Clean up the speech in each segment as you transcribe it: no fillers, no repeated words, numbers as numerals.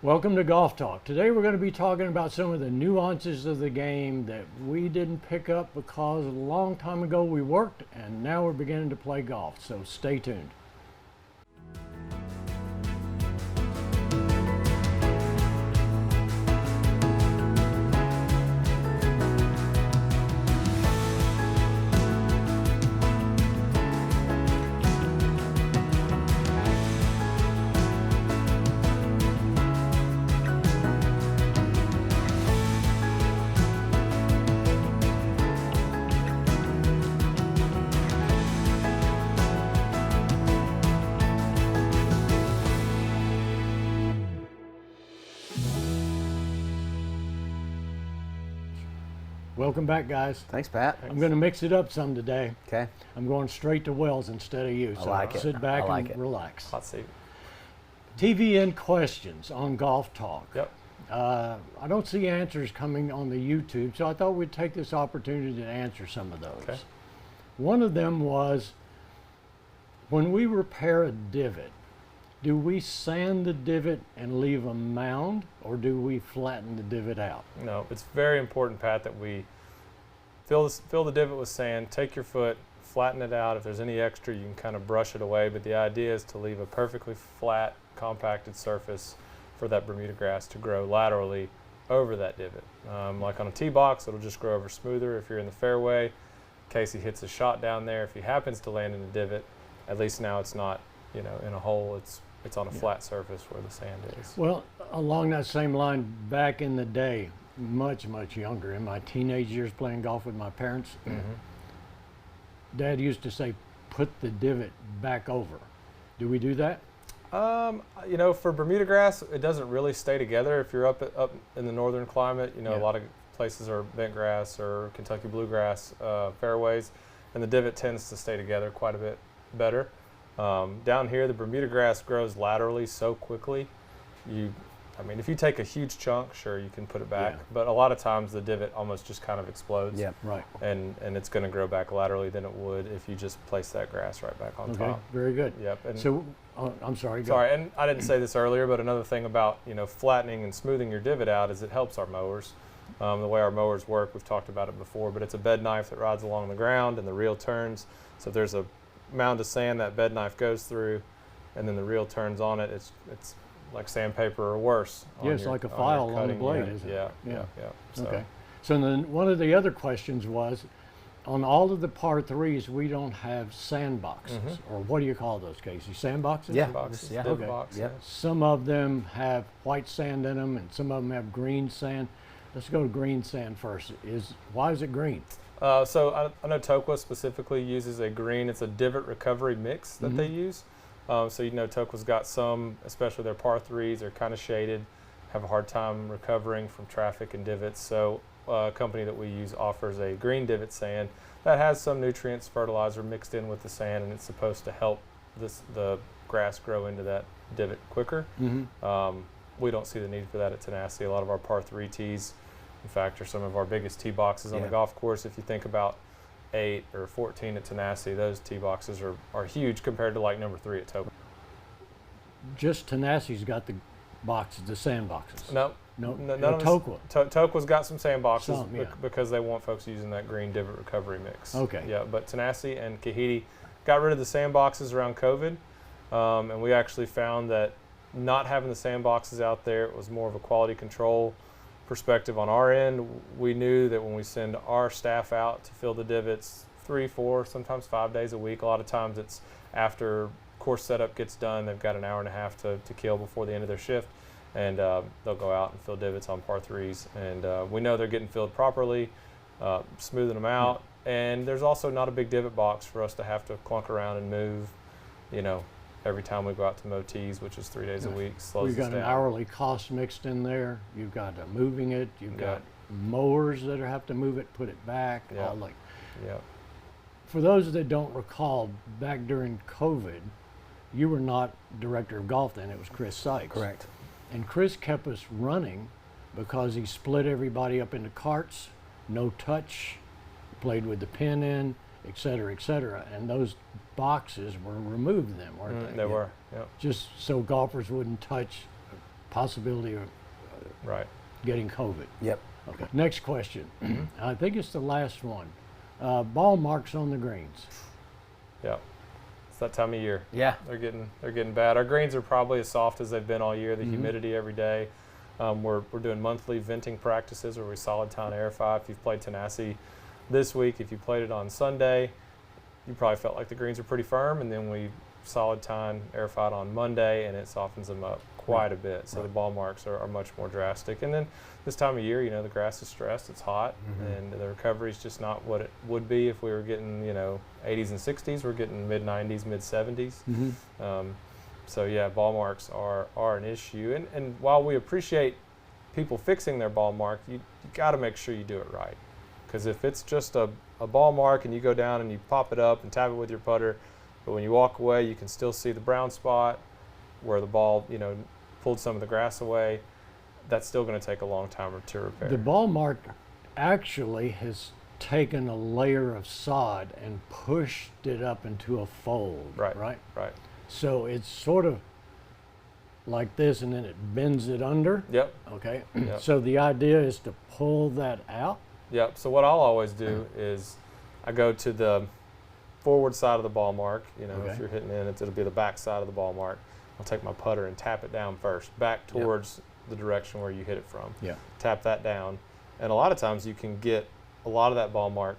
Welcome to Golf Talk. Today we're going to be talking about some of the nuances of the game that we didn't pick up because a long time ago we worked and now we're beginning to play golf. So stay tuned. Welcome back, guys. Thanks, Pat. I'm going to mix it up some today. Okay. I'm going straight to Wells instead of you. So like it. sit back I like and it. relax. Hot seat. TVN questions on Golf Talk. Yep. I don't see answers coming on the YouTube, so I thought we'd take this opportunity to answer some of those. Okay. One of them was, when we repair a divot, do we sand the divot and leave a mound, or do we flatten the divot out? No, it's very important, Pat, that we fill the divot with sand, take your foot, flatten it out. If there's any extra, you can kind of brush it away, but the idea is to leave a perfectly flat, compacted surface for that Bermuda grass to grow laterally over that divot. Like on a tee box, it'll just grow over smoother if you're in the fairway. In case he hits a shot down there, if he happens to land in a divot, at least now it's not, in a hole, it's on a flat surface where the sand is. Well, along that same line, back in the day, much younger, in my teenage years playing golf with my parents, Dad used to say, put the divot back over. Do we do that? For Bermuda grass, it doesn't really stay together. If you're up in the northern climate, a lot of places are bent grass or Kentucky bluegrass fairways, and the divot tends to stay together quite a bit better. Down here, the Bermuda grass grows laterally so quickly. If you take a huge chunk, sure, you can put it back. Yeah. But a lot of times the divot almost just kind of explodes. Yeah, right. And it's going to grow back laterally than it would if you just place that grass right back on Okay, top. very good. Yep. And So, I'm sorry. Go. sorry, and I didn't say this earlier, but another thing about flattening and smoothing your divot out is it helps our mowers. The way our mowers work, we've talked about it before, but it's a bed knife that rides along the ground and the reel turns. So if there's a mound of sand that bed knife goes through, and then the reel turns on it, it's like sandpaper or worse. Yes, like a file on the blade, isn't it? Yeah. So, Okay. So then one of the other questions was, on all of the par threes, we don't have sandboxes, or what do you call those, Casey? Sandboxes? Yeah. Boxes, Yeah. div Okay. box, Yep. Some of them have white sand in them, and some of them have green sand. Let's go to green sand first. Why is it green? So I know Tokwa specifically uses a green. It's a divot recovery mix that they use. So Tokwa's got some, especially their par threes, are kind of shaded, have a hard time recovering from traffic and divots. So a company that we use offers a green divot sand that has some nutrients, fertilizer mixed in with the sand, and it's supposed to help the grass grow into that divot quicker. We don't see the need for that at Tenacity. A lot of our par 3 tees, in fact, are some of our biggest tee boxes on the golf course. If you think about 8 or 14 at Tenacity, those tee boxes are huge compared to like number 3 at Tokwa. Just Tenacity's got the boxes, the sand boxes. No, None of Tokwa. Tokwa's got some sand boxes Some, yeah. because they want folks using that green divot recovery mix. Okay. Yeah, but Tenacity and Kahiti got rid of the sand boxes around COVID, and we actually found that not having the sand boxes out there, it was more of a quality control perspective on our end. We knew that when we send our staff out to fill the divots 3, 4, sometimes 5 days a week, a lot of times it's after course setup gets done, they've got an hour and a half to kill before the end of their shift, and they'll go out and fill divots on par 3s, and we know they're getting filled properly, smoothing them out, and there's also not a big divot box for us to have to clunk around and move, every time we go out to mow tees, which is 3 days a week. Slows We've us got down. an hourly cost mixed in there. You've got moving it. You've got mowers that have to move it, put it back. Yeah. All Yeah. For those that don't recall, back during COVID, you were not director of golf then. It was Chris Sykes. Correct. And Chris kept us running because he split everybody up into carts, no touch, played with the pin in, et cetera, and those boxes were removed then, weren't they? They were, yeah. Just so golfers wouldn't touch possibility of Right. getting COVID. Yep. Okay. Next question. I think it's the last one. Ball marks on the greens. Yeah. It's that time of year. Yeah. They're getting bad. Our greens are probably as soft as they've been all year. The humidity every day. We're doing monthly venting practices where we solid tine airify. If you've played Tenacity this week, if you played it on Sunday, you probably felt like the greens are pretty firm, and then we solid tine airified on Monday, and it softens them up quite a bit. So the ball marks are much more drastic. And then this time of year, you know, the grass is stressed, it's hot, and the recovery is just not what it would be if we were getting, you know, 80s and 60s. We're getting mid 90s, mid 70s. So yeah, ball marks are an issue. And while we appreciate people fixing their ball mark, you got to make sure you do it right. Because if it's just a ball mark and you go down and you pop it up and tap it with your putter, but when you walk away, you can still see the brown spot where the ball, you know, pulled some of the grass away, that's still going to take a long time to repair. The ball mark actually has taken a layer of sod and pushed it up into a fold, Right. right? So it's sort of like this, and then it bends it under. Yep. Okay. Yep. So the idea is to pull that out. Yep. So what I'll always do is I go to the forward side of the ball mark. You know, Okay. if you're hitting in, it'll be the back side of the ball mark. I'll take my putter and tap it down first, back towards the direction where you hit it from. Yeah. Tap that down. And a lot of times you can get a lot of that ball mark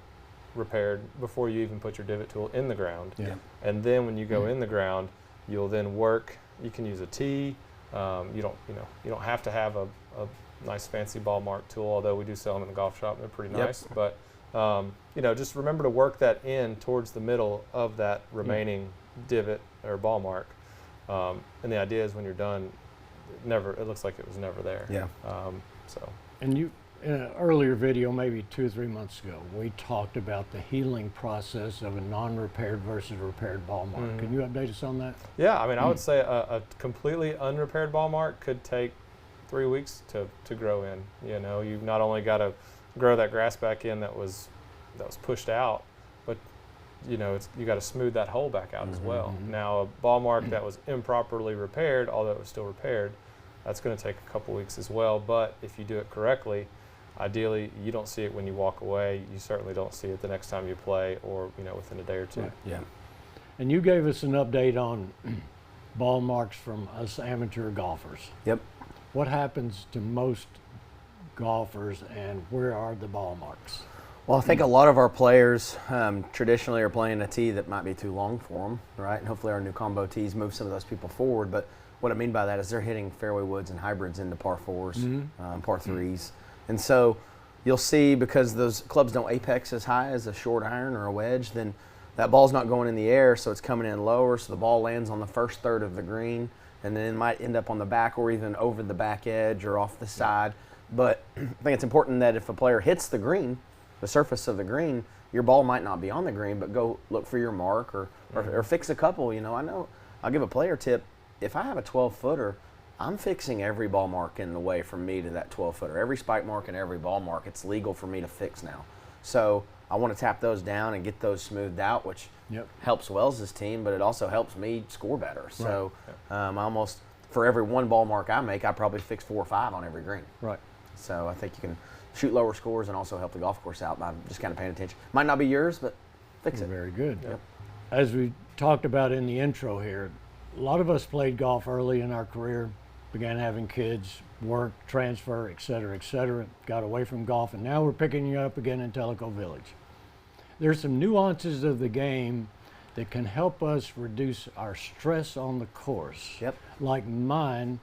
repaired before you even put your divot tool in the ground. Yeah. And then when you go in the ground, you'll then work. You can use a tee. You don't have to have a nice fancy ball mark tool, although we do sell them in the golf shop. They're pretty nice. But you know, just remember to work that in towards the middle of that remaining divot or ball mark. And the idea is when you're done, it looks like it was never there. Yeah. And you, in an earlier video, maybe 2 or 3 months ago, we talked about the healing process of a non-repaired versus repaired ball mark. Can you update us on that? Yeah, I mean, I would say a completely unrepaired ball mark could take 3 weeks to grow in. You know, you've not only got to grow that grass back in that was pushed out, but you know, you got to smooth that hole back out as well. Now, a ball mark that was improperly repaired, although it was still repaired, that's going to take a couple weeks as well. But if you do it correctly, ideally, you don't see it when you walk away. You certainly don't see it the next time you play, or you know, within a day or two. Right. Yeah. And you gave us an update on ball marks from us amateur golfers. Yep. What happens to most golfers, and where are the ball marks? Well, I think a lot of our players traditionally are playing a tee that might be too long for them, right? And hopefully our new combo tees move some of those people forward. But what I mean by that is they're hitting fairway woods and hybrids into par fours, par threes. And so you'll see, because those clubs don't apex as high as a short iron or a wedge, then that ball's not going in the air, so it's coming in lower, so the ball lands on the first third of the green, and then it might end up on the back or even over the back edge or off the side. But I think it's important that if a player hits the green, the surface of the green, your ball might not be on the green, but go look for your mark or fix a couple. You know, I'll give a player tip. If I have a 12-footer, I'm fixing every ball mark in the way from me to that 12-footer. Every spike mark and every ball mark, it's legal for me to fix now. So I want to tap those down and get those smoothed out, which helps Wells' team, but it also helps me score better. So almost for every one ball mark I make, I probably fix 4 or 5 on every green. Right. So I think you can shoot lower scores and also help the golf course out by just kind of paying attention. Might not be yours, but fix it. Very good. Yep. As we talked about in the intro here, a lot of us played golf early in our career, began having kids, work, transfer, et cetera, got away from golf, and now we're picking you up again in Tellico Village. There's some nuances of the game that can help us reduce our stress on the course. Yep. Like mine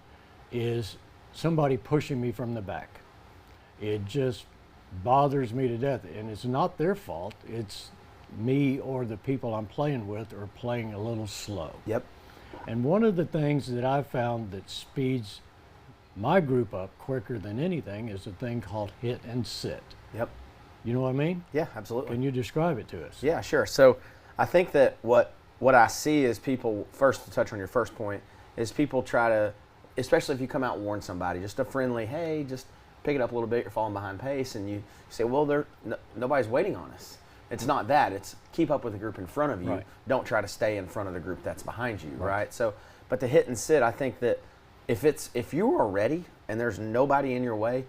is somebody pushing me from the back. It just bothers me to death, and it's not their fault. It's me or the people I'm playing with are playing a little slow. Yep. And one of the things that I've found that speeds my group up quicker than anything is a thing called hit and sit. Yep. You know what I mean? Yeah, absolutely. Can you describe it to us? Yeah, sure. So I think that what I see is people, first to touch on your first point, is people try to, especially if you come out and warn somebody, just a friendly, hey, just pick it up a little bit, you're falling behind pace, and you say, well, nobody's waiting on us. It's not that. It's keep up with the group in front of you. Right. Don't try to stay in front of the group that's behind you, right? So, but the hit and sit, I think that if you are ready and there's nobody in your way,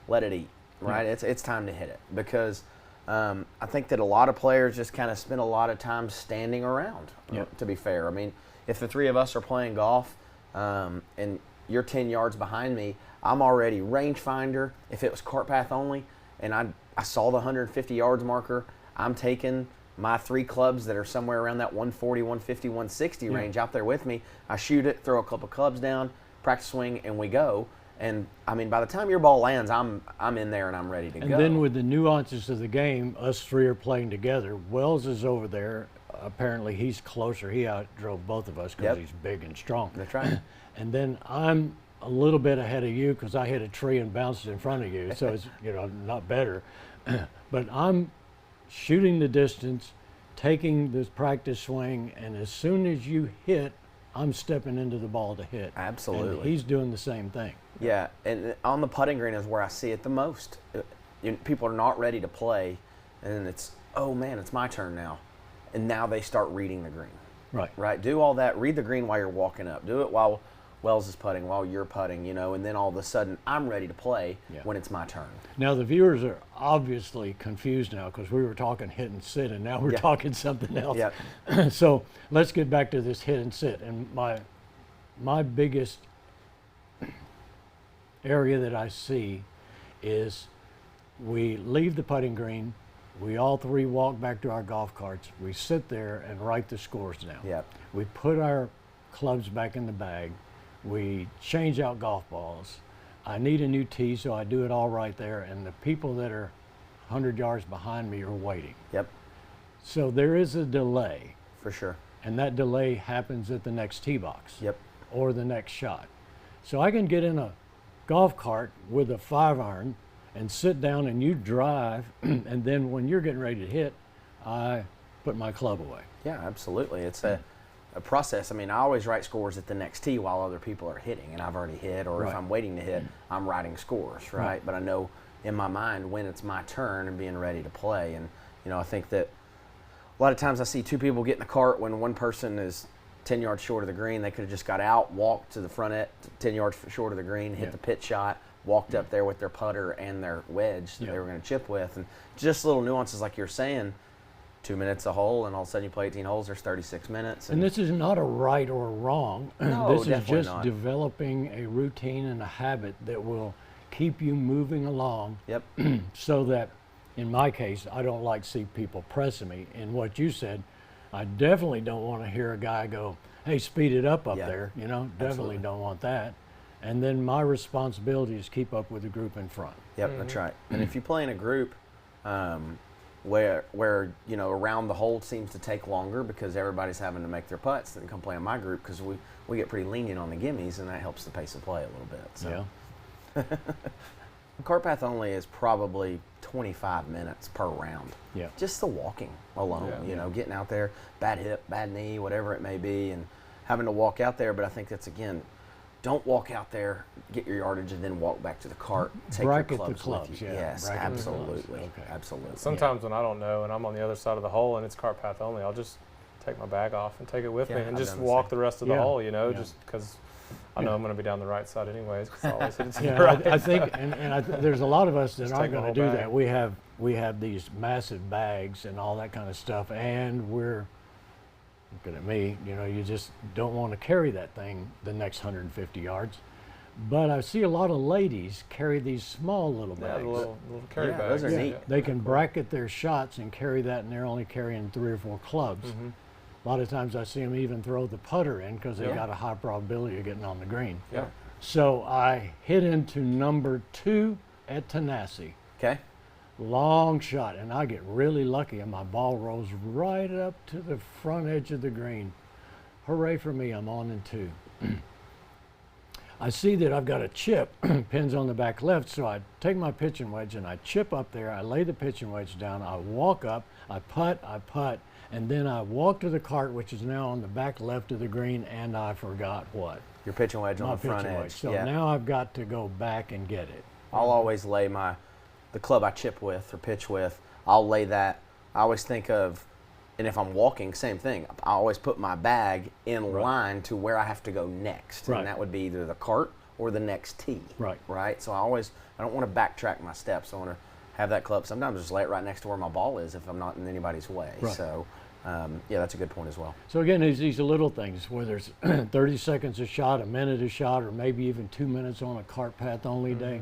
let it eat, right? It's time to hit it, because I think that a lot of players just kind of spend a lot of time standing around, to be fair. I mean, if the three of us are playing golf and you're 10 yards behind me, I'm already rangefinder. If it was cart path only and I saw the 150 yards marker, I'm taking my 3 clubs that are somewhere around that 140, 150, 160 range out there with me. I shoot it, throw a couple clubs down, practice swing, and we go. And I mean, by the time your ball lands, I'm in there and I'm ready to go. And then with the nuances of the game, us 3 are playing together. Wells is over there. Apparently he's closer. He outdrove both of us because he's big and strong. That's right. And then I'm a little bit ahead of you because I hit a tree and bounced in front of you. So it's, not better. But I'm shooting the distance, taking this practice swing, and as soon as you hit, I'm stepping into the ball to hit. Absolutely. And he's doing the same thing. Yeah, and on the putting green is where I see it the most. People are not ready to play, and it's, oh man, it's my turn now. And now they start reading the green. Right. Do all that. Read the green while you're walking up. Do it while Wells is putting, while you're putting, and then all of a sudden I'm ready to play when it's my turn. Now the viewers are obviously confused now because we were talking hit and sit and now we're talking something else. So let's get back to this hit and sit. And my biggest area that I see is we leave the putting green, we all 3 walk back to our golf carts, we sit there and write the scores down. We put our clubs back in the bag, we change out golf balls. I need a new tee, so I do it all right there, and the people that are 100 yards behind me are waiting. So there is a delay. For sure. And that delay happens at the next tee box. Or the next shot. So I can get in a golf cart with a 5-iron and sit down and you drive, and then when you're getting ready to hit, I put my club away. Yeah, absolutely. It's a process. I mean, I always write scores at the next tee while other people are hitting, and I've already hit, or if I'm waiting to hit, I'm writing scores, right? But I know in my mind when it's my turn and being ready to play. And, I think that a lot of times I see 2 people get in the cart when one person is 10 yards short of the green. They could have just got out, walked to the front end, 10 yards short of the green, hit the pitch shot, walked up there with their putter and their wedge that they were going to chip with. And just little nuances like you're saying, 2 minutes a hole, and all of a sudden you play 18 holes, there's 36 minutes. And this is not a right or wrong. No, this is definitely just not. developing a routine and a habit that will keep you moving along. So that, in my case, I don't like to see people pressing me. And what you said, I definitely don't want to hear a guy go, hey, speed it up there. Definitely don't want that. And then my responsibility is keep up with the group in front. That's right. And if you play in a group where around the hole seems to take longer because everybody's having to make their putts, then come play in my group, because we get pretty lenient on the gimmies, and that helps the pace of play a little bit. So. Cart path only is probably 25 minutes per round. Just the walking alone, getting out there, bad hip, bad knee, whatever it may be, and having to walk out there. But I think that's, again, don't walk out there, get your yardage, and then walk back to the cart. Take Bracket your the clubs with you. Yes, absolutely. Absolutely. Sometimes when I don't know and I'm on the other side of the hole and it's cart path only, I'll just take my bag off and take it with me and just walk the rest of the hole, just because I know I'm going to be down the right side anyways, because I always hit it to the right. I think, there's a lot of us that aren't going to do that. We have these massive bags and all that kind of stuff, and we're, looking at me, you just don't want to carry that thing the next 150 yards. But I see a lot of ladies carry these small little bags. The little carry bags. Those are neat. They can bracket their shots and carry that, and they're only carrying 3 or 4 clubs. A lot of times I see them even throw the putter in because they've got a high probability of getting on the green. So I hit into number 2 at Tanasi. Long shot, and I get really lucky, and my ball rolls right up to the front edge of the green. Hooray for me, I'm on in 2. I see that I've got a chip, pins on the back left, so I take my pitching wedge and I chip up there, I lay the pitching wedge down, I walk up, I putt, and then I walk to the cart, which is now on the back left of the green, and I forgot what? Your pitching wedge on the front edge. So now I've got to go back and get it. I'll always lay the club I chip with or pitch with, I'll lay that. I always think of And if I'm walking, same thing. I always put my bag in line to where I have to go next. Right. And that would be either the cart or the next tee. Right. Right? So I don't want to backtrack my steps. I want to have that club. Sometimes just lay it right next to where my ball is if I'm not in anybody's way. Right. So, yeah, that's a good point as well. So again, these are little things, whether it's 30 seconds a shot, a minute a shot, or maybe even 2 minutes on a cart path only day.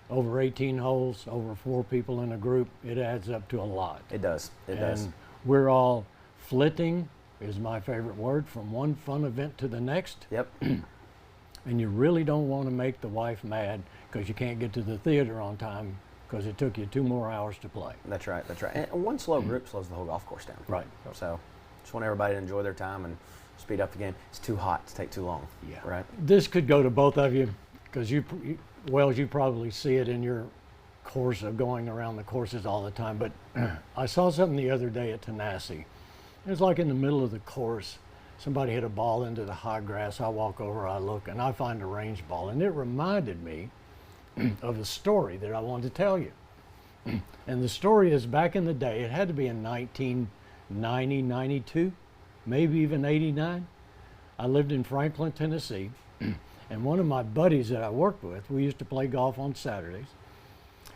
Over 18 holes, over 4 people in a group, it adds up to a lot. It does. It does. And we're all flitting, is my favorite word, from one fun event to the next. Yep. And you really don't want to make the wife mad because you can't get to the theater on time because it took you 2 more hours to play. That's right. That's right. And one slow group slows the whole golf course down. Right. So just want everybody to enjoy their time and speed up the game. It's too hot to take too long. Yeah. Right. This could go to both of you because Wells, you probably see it in your course of going around the courses all the time. But I saw something the other day at Tanasi. It was like in the middle of the course. Somebody hit a ball into the high grass. I walk over, I look, and I find a range ball. And it reminded me of a story that I wanted to tell you. And the story is back in the day, it had to be in 1990, 92, maybe even 89. I lived in Franklin, Tennessee, and one of my buddies that I worked with, we used to play golf on Saturdays,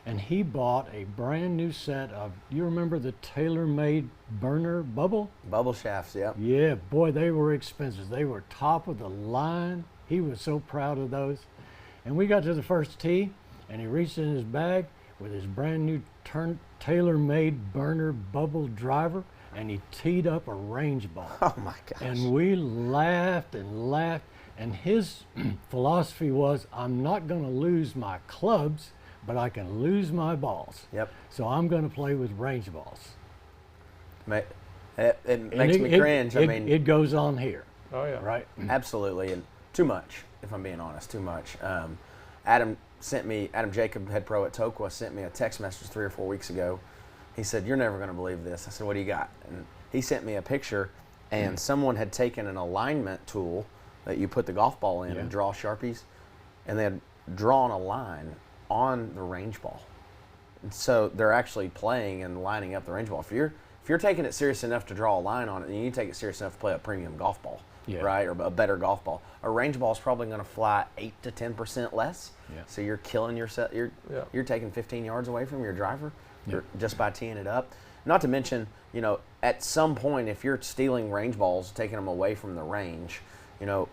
and he bought a brand new set of, you remember the tailor-made burner bubble? Bubble shafts, yep. Yeah, boy, they were expensive. They were top of the line. He was so proud of those. And we got to the first tee, and he reached in his bag with his brand new tailor-made burner bubble driver, and he teed up a range ball. Oh my gosh. And we laughed and laughed. And his philosophy was, I'm not going to lose my clubs, but I can lose my balls. Yep. So I'm going to play with range balls. It makes me cringe. I mean, it goes on here. Oh yeah. Right. absolutely, and too much. If I'm being honest, too much. Adam Jacob, head pro at Toqua, sent me a text message 3 or 4 weeks ago. He said, "You're never going to believe this." I said, "What do you got?" And he sent me a picture, and someone had taken an alignment tool that you put the golf ball in and draw Sharpies, and they had drawn a line on the range ball. And so they're actually playing and lining up the range ball. If you're taking it serious enough to draw a line on it, then you take it serious enough to play a premium golf ball, right, or a better golf ball. A range ball is probably going to fly 8 to 10% less. Yeah. So you're killing yourself. You're taking 15 yards away from your driver just by teeing it up. Not to mention, at some point, if you're stealing range balls, taking them away from the range,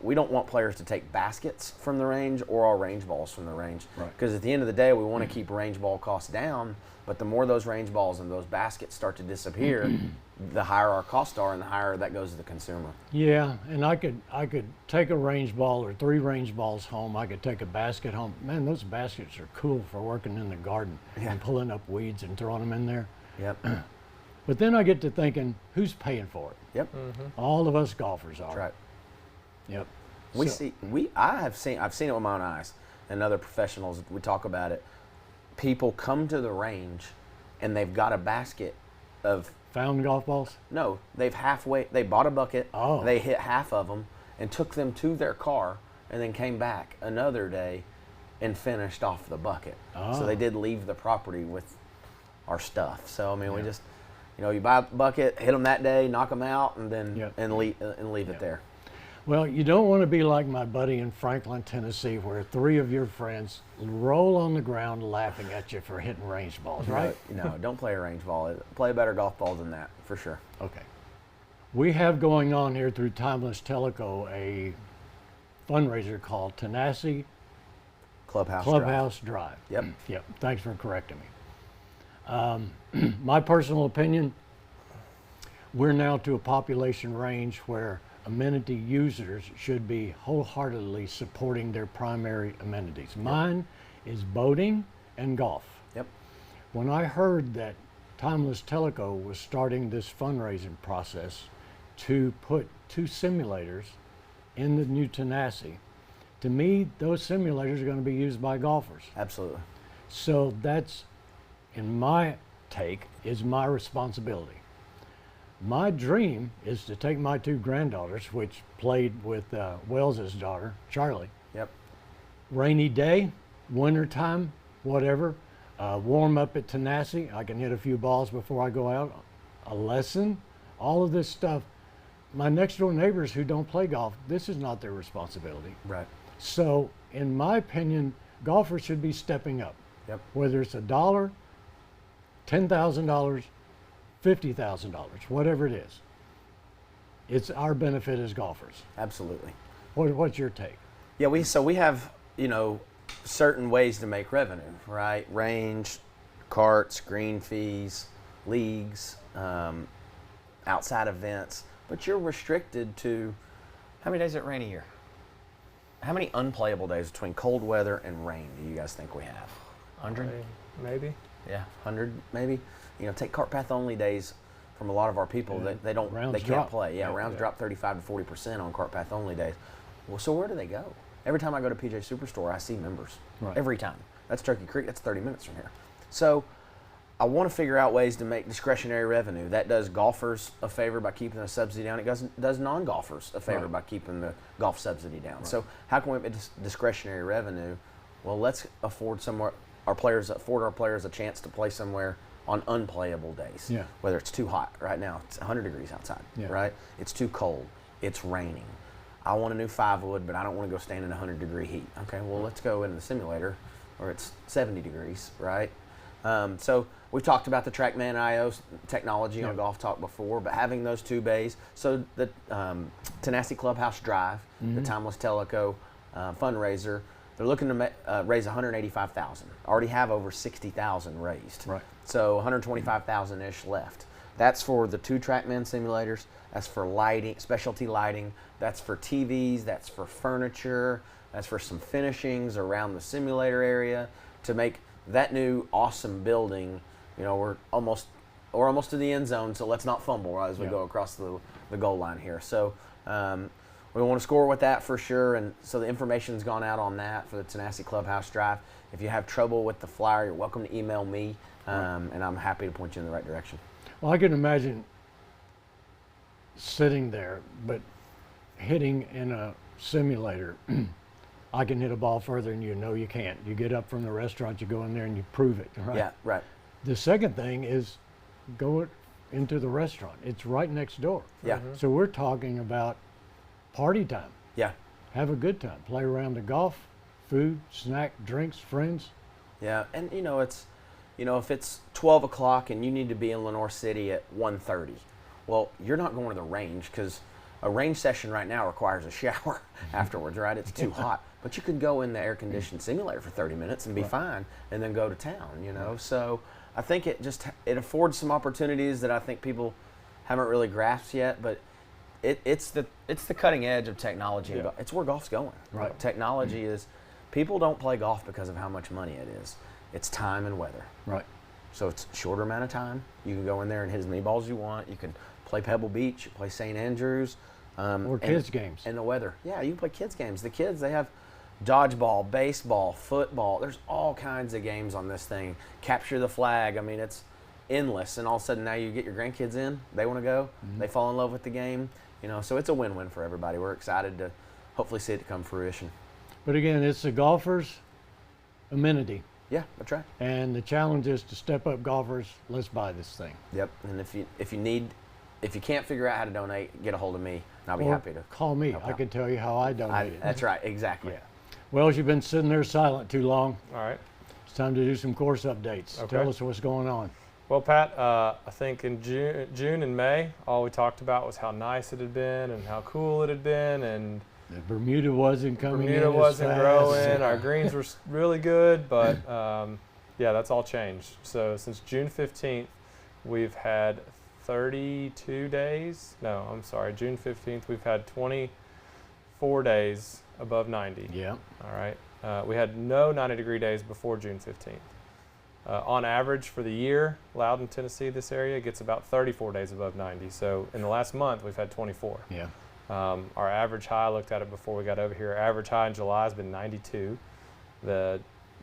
we don't want players to take baskets from the range or our range balls from the range. Because at the end of the day, we want to keep range ball costs down, but the more those range balls and those baskets start to disappear, the higher our costs are and the higher that goes to the consumer. Yeah, and I could take a range ball or 3 range balls home. I could take a basket home. Man, those baskets are cool for working in the garden and pulling up weeds and throwing them in there. Yep. But then I get to thinking, who's paying for it? Yep. All of us golfers are. That's right. Yep. I've seen it with my own eyes, and other professionals, we talk about it. People come to the range and they've got a basket of Found golf balls? No, they bought a bucket, Oh. they hit half of them and took them to their car and then came back another day and finished off the bucket. So they did leave the property with our stuff. So, I mean, we just, you buy a bucket, hit them that day, knock them out, and then and leave it there. Well, you don't want to be like my buddy in Franklin, Tennessee, where 3 of your friends roll on the ground laughing at you for hitting range balls, right? No, don't play a range ball. Play a better golf ball than that, for sure. Okay. We have going on here through Timeless Teleco a fundraiser called Tanasi Clubhouse Drive. Yep. Yep. Thanks for correcting me. My personal opinion, we're now to a population range where amenity users should be wholeheartedly supporting their primary amenities. Mine is boating and golf. Yep. When I heard that Timeless Teleco was starting this fundraising process to put 2 simulators in the new Tanasi, to me, those simulators are going to be used by golfers. Absolutely. So that's, in my take, is my responsibility. My dream is to take my 2 granddaughters, which played with Wells's daughter, Charlie. Yep. Rainy day, winter time, whatever. Warm up at Tanasi. I can hit a few balls before I go out. A lesson all of this stuff. My next door neighbors who don't play golf, this is not their responsibility. Right. So, in my opinion, golfers should be stepping up. Yep. Whether it's $1, $10,000, $50,000, whatever it is. It's our benefit as golfers. Absolutely. What's your take? Yeah, we have, certain ways to make revenue, right? Range, carts, green fees, leagues, outside events, but you're restricted to how many days it rain a year? How many unplayable days between cold weather and rain do you guys think we have? 100? Maybe. Yeah, 100 maybe. Take cart path only days from a lot of our people that they can't play. Yeah, rounds drop 35 to 40% on cart path only days. Well, so where do they go? Every time I go to PJ Superstore, I see members. Right. Every time. That's Turkey Creek. That's 30 minutes from here. So I want to figure out ways to make discretionary revenue. That does golfers a favor by keeping the subsidy down. It does non-golfers a favor by keeping the golf subsidy down. Right. So how can we make discretionary revenue? Well, let's afford our players a chance to play somewhere on unplayable days. Yeah. Whether it's too hot. Right now, it's 100 degrees outside. Yeah. Right? It's too cold. It's raining. I want a new 5-wood, but I don't want to go stand in 100-degree heat. Okay, well, let's go in the simulator where it's 70 degrees, right? So we've talked about the TrackMan IO technology on Golf Talk before, but having those 2 bays. So the Tenacity Clubhouse Drive, the Timeless Teleco fundraiser, they're looking to raise $185,000. Already have over $60,000 raised. Right. So $125,000-ish left. That's for the 2 TrackMan simulators. That's for lighting, specialty lighting. That's for TVs. That's for furniture. That's for some finishings around the simulator area to make that new awesome building. We're almost to the end zone, so let's not fumble as we go across the goal line here. So we want to score with that for sure, and so the information's gone out on that for the Tenacity Clubhouse Drive. If you have trouble with the flyer, you're welcome to email me, and I'm happy to point you in the right direction. Well, I can imagine sitting there, but hitting in a simulator. I can hit a ball further than you. No, you can't. You get up from the restaurant, you go in there and you prove it, right? Yeah, right. The second thing is go into the restaurant. It's right next door. Yeah. So we're talking about party time. Yeah. Have a good time. Play around the golf, food, snack, drinks, friends. Yeah, and it's, if it's 12 o'clock and you need to be in Lenore City at 1:30, well, you're not going to the range because a range session right now requires a shower afterwards, right? It's too hot. But you could go in the air-conditioned simulator for 30 minutes and be fine and then go to town, So I think it affords some opportunities that I think people haven't really grasped yet, but it's the cutting edge of technology. Yeah. It's where golf's going. Right. Technology is, people don't play golf because of how much money it is. It's time and weather. Right. So it's a shorter amount of time. You can go in there and hit as many balls as you want. You can play Pebble Beach, you play St. Andrews. Or kids games. And the weather. Yeah, you can play kids games. The kids, they have dodgeball, baseball, football. There's all kinds of games on this thing. Capture the flag. I mean, it's endless. And all of a sudden now you get your grandkids in. They want to go. They fall in love with the game. So it's a win-win for everybody. We're excited to hopefully see it come fruition. But again, it's the golfer's amenity. Yeah, that's right. And the challenge is to step up golfers. Let's buy this thing. Yep. And if you can't figure out how to donate, get a hold of me, and I'll be happy to. Call me. I can tell you how I donated. That's right. Exactly. Yeah. Well, you've been sitting there silent too long. All right. It's time to do some course updates. Okay. Tell us what's going on. Well, Pat, I think in June and May, all we talked about was how nice it had been and how cool it had been, and the Bermuda wasn't coming in. Bermuda wasn't as growing. fast. Our greens were really good, but yeah, that's all changed. So since June 15th, we've had 32 days. No, I'm sorry. June 15th, we've had 24 days above 90. Yeah. All right. We had no 90-degree days before June 15th. On average for the year, Loudon, Tennessee, this area gets about 34 days above 90. So in the last month, we've had 24. Yeah. Our average high, I looked at it before we got over here, average high in July has been 92. The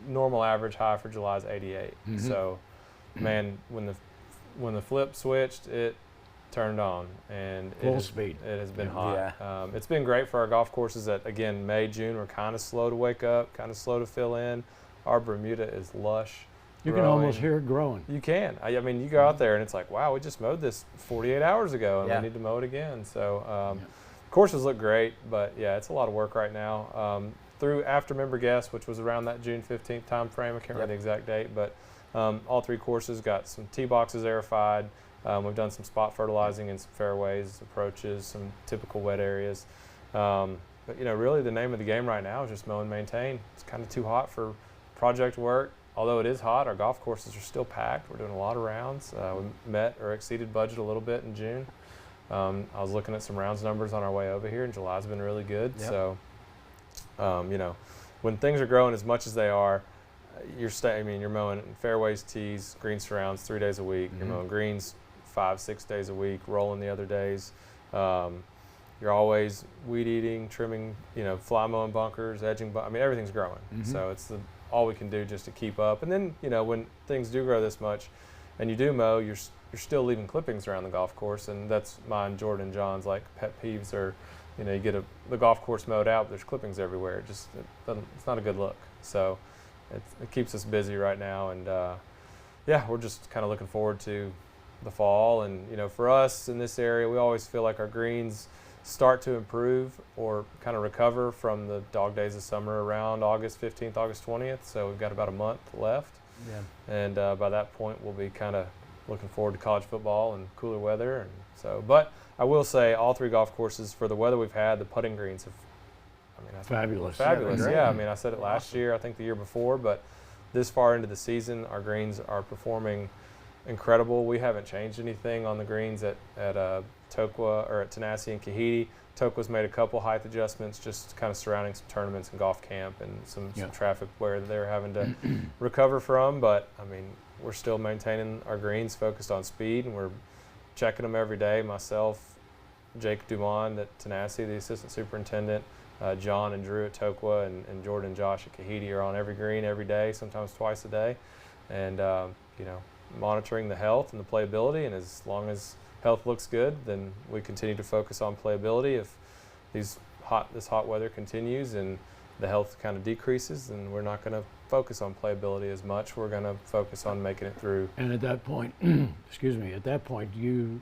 normal average high for July is 88. Mm-hmm. So, man, when the flip switched, it turned on, and full speed. It has been hot. Yeah. It's been great for our golf courses that, again, May, June were kind of slow to wake up, kind of slow to fill in. Our Bermuda is lush. You can almost hear it growing. You can. I mean, you go out there and it's like, wow, we just mowed this 48 hours ago and Yeah. we need to mow it again. So courses look great, but yeah, it's a lot of work right now. Through after member guests, which was around that June 15th time frame, I can't remember the exact date, but all 3 courses got some tee boxes aerified. We've done some spot fertilizing in some fairways, approaches, some typical wet areas. But you know, really the name of the game right now is just mow and maintain. It's kind of too hot for project work. Although it is hot, our golf courses are still packed. We're doing a lot of rounds. We met or exceeded budget a little bit in June. I was looking at some rounds numbers on our way over here, and July's been really good. Yep. So, you know, when things are growing as much as they are, you're mowing fairways, tees, green surrounds 3 days a week. You're mowing greens 5-6 days a week, rolling the other days. You're always weed eating, trimming, you know, fly mowing bunkers, edging. I mean, everything's growing. So it's all we can do just to keep up. And then, you know, when things do grow this much, and you do mow, you're still leaving clippings around the golf course, and that's mine, Jordan, and John's like pet peeves are, you know, you get the golf course mowed out, but there's clippings everywhere. It's not a good look. So it keeps us busy right now, and yeah, we're just kind of looking forward to the fall. And you know, for us in this area, we always feel like our greens start to improve or kind of recover from the dog days of summer around August 15th, August 20th. So we've got about a month left. Yeah. And by that point, we'll be kind of looking forward to college football and cooler weather. And so, but I will say all 3 golf courses, for the weather we've had, the putting greens have, Fabulous. fabulous. Yeah, Yeah, I mean, I said it last year, I think the year before, but this far into the season, our greens are performing incredible. We haven't changed anything on the greens at Tokwa or at Tenasseee and Kahiti. Tokwa's made a couple height adjustments, just kind of surrounding some tournaments and golf camp and some traffic where they're having to recover from. But I mean, we're still maintaining our greens, focused on speed, and we're checking them every day. Myself, Jake Dumond at Tenasseee, the assistant superintendent, John and Drew at Tokwa, and Jordan and Josh at Kahiti are on every green every day, sometimes twice a day, and you know, monitoring the health and the playability. And as long as health looks good, then we continue to focus on playability. If this hot weather continues and the health kind of decreases, then we're not going to focus on playability as much. We're going to focus on making it through. And at that point, excuse me, at that point, you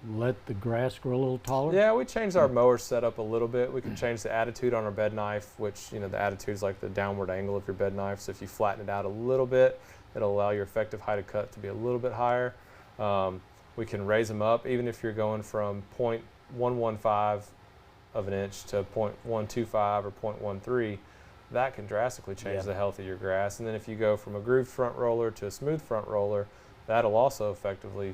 let the grass grow a little taller? Yeah, we changed our mower setup a little bit. We can change the attitude on our bed knife, which, you know, the attitude is like the downward angle of your bed knife. So if you flatten it out a little bit, it'll allow your effective height of cut to be a little bit higher. We can raise them up, even if you're going from 0.115 of an inch to 0.125 or 0.13. That can drastically change the health of your grass. And then if you go from a grooved front roller to a smooth front roller, that'll also effectively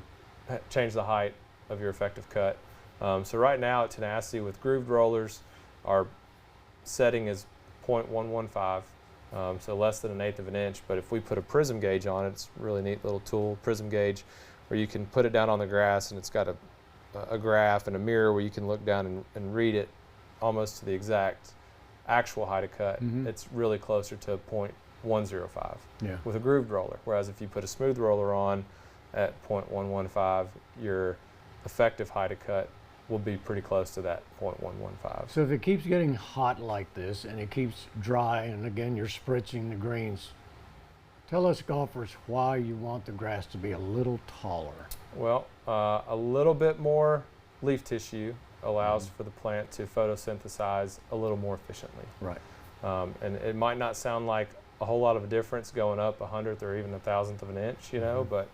change the height of your effective cut. So right now at Tenasseee with grooved rollers, our setting is 0.115, so less than 1/8 of an inch. But if we put a prism gauge on it, it's a really neat little tool, prism gauge, where you can put it down on the grass, and it's got a graph and a mirror where you can look down and read it almost to the exact actual height of cut. It's really closer to 0.105 with a grooved roller. Whereas if you put a smooth roller on at 0.115, your effective height of cut will be pretty close to that 0.115. So if it keeps getting hot like this and it keeps dry, and again you're spritzing the greens, tell us golfers why you want the grass to be a little taller. Well, a little bit more leaf tissue allows for the plant to photosynthesize a little more efficiently. Right. And it might not sound like a whole lot of a difference going up 1/100th or even 1,000th of an inch, you know, but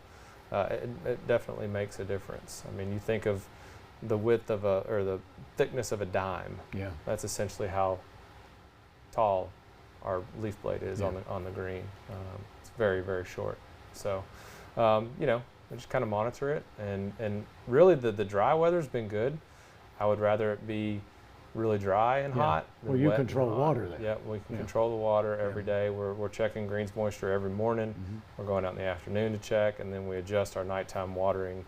it definitely makes a difference. I mean, you think of the width of or the thickness of a dime. Yeah. That's essentially how tall our leaf blade is on the green. It's very, very short. So, you know, we just kind of monitor it, and really the dry weather's been good. I would rather it be really dry and hot than well, you wet control and hot. water then. Yeah, we can control the water every day. We're checking greens moisture every morning. We're going out in the afternoon to check, and then we adjust our nighttime watering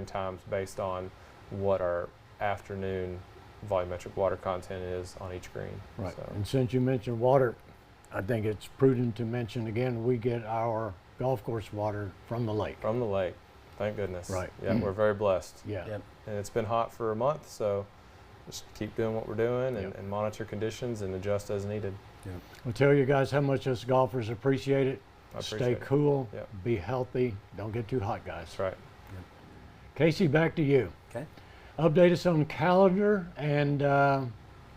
times based on what our afternoon volumetric water content is on each green. Right. So. And since you mentioned water, I think it's prudent to mention again, we get our golf course water from the lake. From the lake, thank goodness. Right. Yeah, we're very blessed. Yeah. Yep. And it's been hot for a month, so just keep doing what we're doing and monitor conditions and adjust as needed. I'll tell you guys how much us golfers appreciate it. I appreciate Stay it. cool. Yep. Be healthy. Don't get too hot, guys. That's right. Casey, back to you. Okay. Update us on the calendar, and why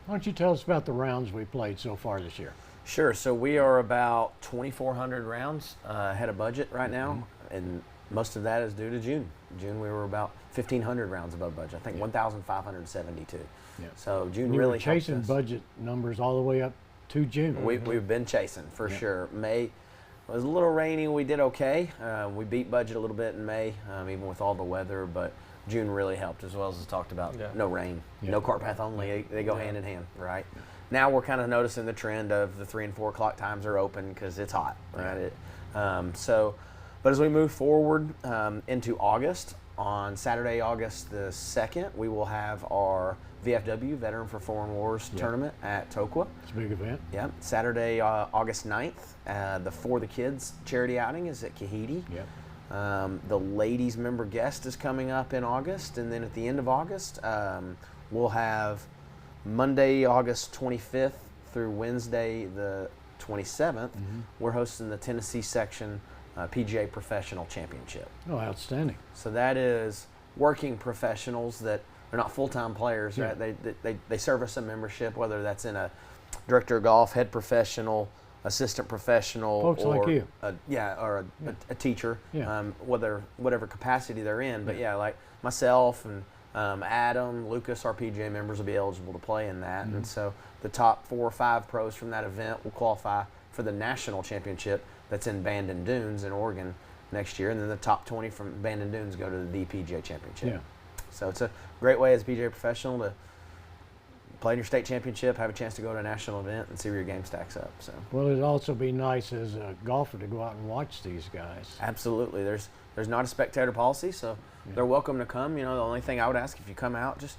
don't you tell us about the rounds we played so far this year? Sure. So we are about 2,400 rounds ahead of budget right now, and most of that is due to June. June we were about 1,500 rounds above budget. I think 1,572. Yeah. So June And you really were chasing helped us. budget numbers all the way up to June. We've been chasing for Yeah. sure. May was a little rainy. We did okay. We beat budget a little bit in May, even with all the weather. But June really helped, as well as talked about. Yeah. No rain, Yeah. no cart path only. They go Yeah. hand in hand, right? Now we're kind of noticing the trend of the 3 and 4 o'clock times are open because it's hot, right? But as we move forward into August, on Saturday, August the 2nd, we will have our VFW, Veteran for Foreign Wars tournament at Tokwa. It's a big event. Yeah. Saturday, August 9th, the For the Kids charity outing is at Kahidi. Yeah. The ladies member guest is coming up in August, and then at the end of August, we'll have Monday, August 25th through Wednesday, the 27th. We're hosting the Tennessee section PGA Professional Championship. Oh, outstanding. So that is working professionals that they're not full-time players, Yeah. right? They service a membership, whether that's in a director of golf, head professional, assistant professional, Folks or like you. a teacher, Yeah. whatever capacity they're in. But yeah, like myself and Adam, Lucas, our PGA members will be eligible to play in that. And so the top 4 or 5 pros from that event will qualify for the national championship that's in Bandon Dunes in Oregon next year. And then the top 20 from Bandon Dunes go to the DPGA championship. Yeah. So it's a great way as a PGA professional to play in your state championship, have a chance to go to a national event, and see where your game stacks up. So Well, it'd also be nice as a golfer to go out and watch these guys. absolutely, there's not a spectator policy, so they're welcome to come. The only thing I would ask, if you come out, just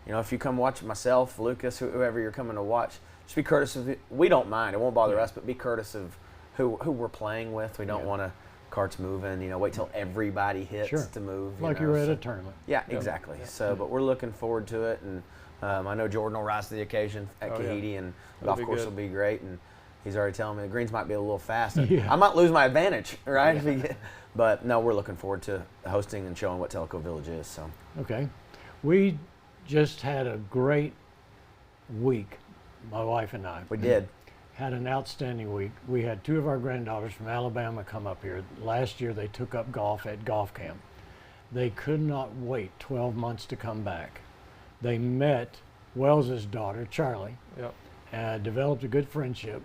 if you come watch myself, Lucas, whoever you're coming to watch, just be courteous of it. We don't mind; it won't bother us, but be courteous of who we're playing with. We don't want to carts moving. Wait till everybody hits to move. Like you were at a tournament. Yeah, exactly. So, but we're looking forward to it, and I know Jordan will rise to the occasion at Kahidi, and the golf course will be great. And he's already telling me the greens might be a little fast. I might lose my advantage, right? But no, we're looking forward to hosting and showing what Telco Village is. So Okay. We just had a great week, my wife and I. we did. Had an outstanding week. We had 2 of our granddaughters from Alabama come up here. Last year they took up golf at golf camp. They could not wait 12 months to come back. They met Wells's daughter, Charlie, Yep. developed a good friendship,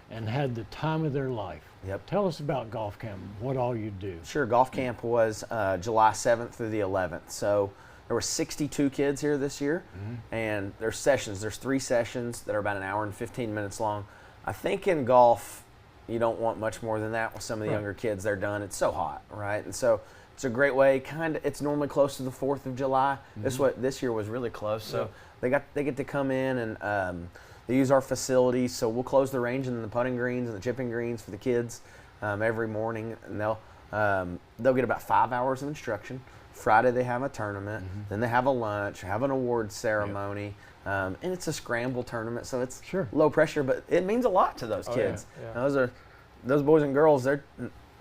and had the time of their life. Yep. Tell us about golf camp, what all you do. Sure. Golf camp was July 7th through the 11th. So there were 62 kids here this year, and there's sessions. There's 3 sessions that are about an hour and 15 minutes long. I think in golf, you don't want much more than that with some of the younger kids. They're done. It's so hot, right? And so it's a great way. It's normally close to the 4th of July. This year was really close. So they get to come in and they use our facilities. So we'll close the range and the putting greens and the chipping greens for the kids every morning, and they'll get about 5 hours of instruction. Friday they have a tournament, then they have a lunch, have an awards ceremony. And it's a scramble tournament, so it's low pressure, but it means a lot to those kids. Yeah. Those boys and girls. They're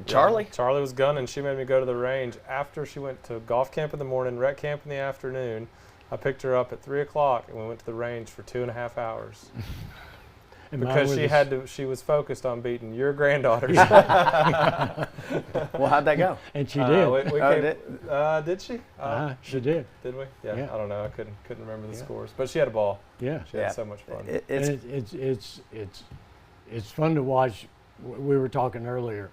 Charlie. Charlie was gunning. She made me go to the range after she went to golf camp in the morning, rec camp in the afternoon. I picked her up at 3 o'clock, and we went to the range for 2.5 hours. Because she was focused on beating your granddaughters. Well, how'd that go? And she did. Did she? She did. Did we? Yeah. Yeah. I don't know. I couldn't remember the scores, but she had a ball. Yeah. She had so much fun. It's fun to watch. We were talking earlier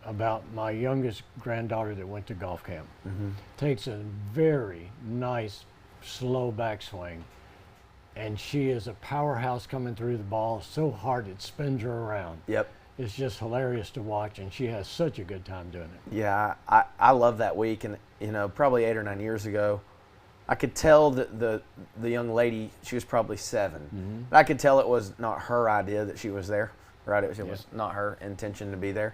about my youngest granddaughter that went to golf camp. Takes a very nice slow backswing, and she is a powerhouse coming through the ball so hard it spins her around. Yep. It's just hilarious to watch, and she has such a good time doing it. Yeah, I love that week, and probably 8 or 9 years ago, I could tell that the young lady, she was probably 7. I could tell it was not her idea that she was there, right? It was not her intention to be there,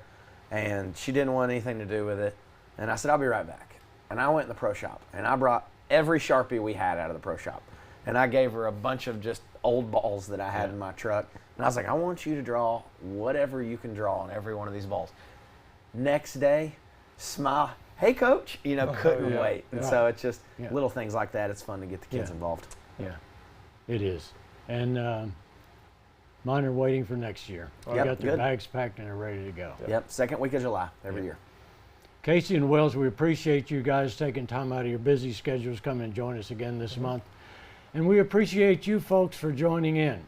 and she didn't want anything to do with it. And I said, I'll be right back. And I went in the pro shop, and I brought every Sharpie we had out of the pro shop, and I gave her a bunch of just old balls that I had in my truck, And I was like, I want you to draw whatever you can draw on every one of these balls. Next day, smile, hey coach, couldn't wait. And so it's just little things like that. It's fun to get the kids involved. Yeah, it is. And mine are waiting for next year. They got their bags packed and they're ready to go. Yep, second week of July every year. Casey and Wells, we appreciate you guys taking time out of your busy schedules, come and join us again this month. And we appreciate you folks for joining in.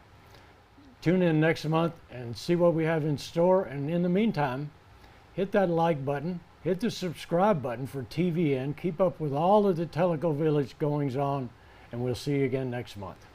Tune in next month and see what we have in store. And in the meantime, hit that like button, hit the subscribe button for TVN. Keep up with all of the Teleco Village goings on, and we'll see you again next month.